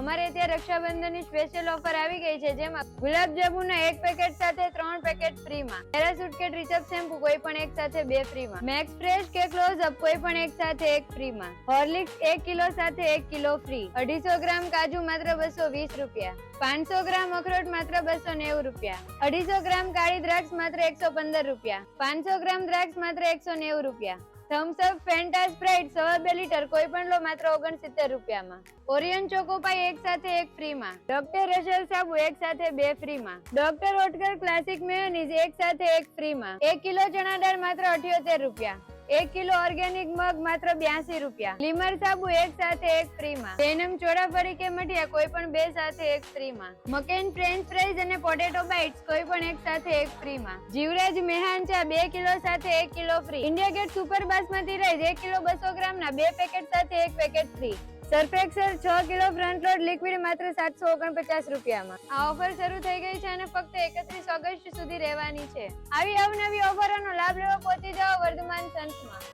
અમારે ત્યાં રક્ષાબંધનની special offer આવી ગઈ છે, જેમાં ગુલાબ જાંબુના 1 પેકેટ સાથે 3 પેકેટ ફ્રીમાં, પેરાશૂટ કે ટ્રીચઅપ શેમ્પુ કોઈ પણ એક સાથે 2 ફ્રીમાં, મેક્સ ફ્રેશ કે ક્લોઝ અપ કોઈ પણ એક સાથે 1 ફ્રીમાં, હોર્લિક્સ 1 કિલો સાથે 1 કિલો ફ્રી, 250 ગ્રામ કાજુ માત્ર 220 રૂપિયા, 500 ગ્રામ અખરોટ માત્ર 290 રૂપિયા, 250 ગ્રામ કાળી દ્રાક્ષ માત્ર 115 રૂપિયા, 500 ગ્રામ દ્રાક્ષ માત્ર 190 રૂપિયા, Thums up Fanta Sprite 2.5 litre કોઈ પણ લો માત્ર 69 રૂપિયામાં, ઓરિયન ચોકોપાઈ એક સાથે 1 ફ્રીમાં, ડોક્ટર રશેલ સાબુ એક સાથે 2 ફ્રીમાં, ડોક્ટર ઓટકર ક્લાસિક મેયોનીઝ એક સાથે 1 ફ્રીમાં, 1 કિલો ચણા દાળ માત્ર 78 રૂપિયા, 1 કિલો ઓર્ગેનિક મગ માત્ર 82 રૂપિયા, લીમર સાબુ એક સાથે 1 ફ્રીમાં, ડેનમ ચોરાફળી કે મઠિયા કોઈ પણ 2 સાથે 1 ફ્રીમાં, મકેન ફ્રેન્ચ ફ્રાઈઝ અને પોટેટો બાઇટ્સ કોઈ પણ એક સાથે 1 ફ્રીમાં, જીવરાજ મેહાન ચા 2 કિલો સાથે 1 kilo free, India Gate super basmati rice 1 kilo 200 ગ્રામના 2 પેકેટ સાથે 1 packet free, Surf Excel 6 kilo front load liquid માત્ર 749 રૂપિયામાં. આ ઓફર શરૂ થઈ ગઈ છે અને ફક્ત 31 ઓગસ્ટ સુધી રહેવાની છે. આવી અવનવી ઓફરોનો લાભ લેવા પહોંચી જાઓ વર્ધમાન સન્સમાં.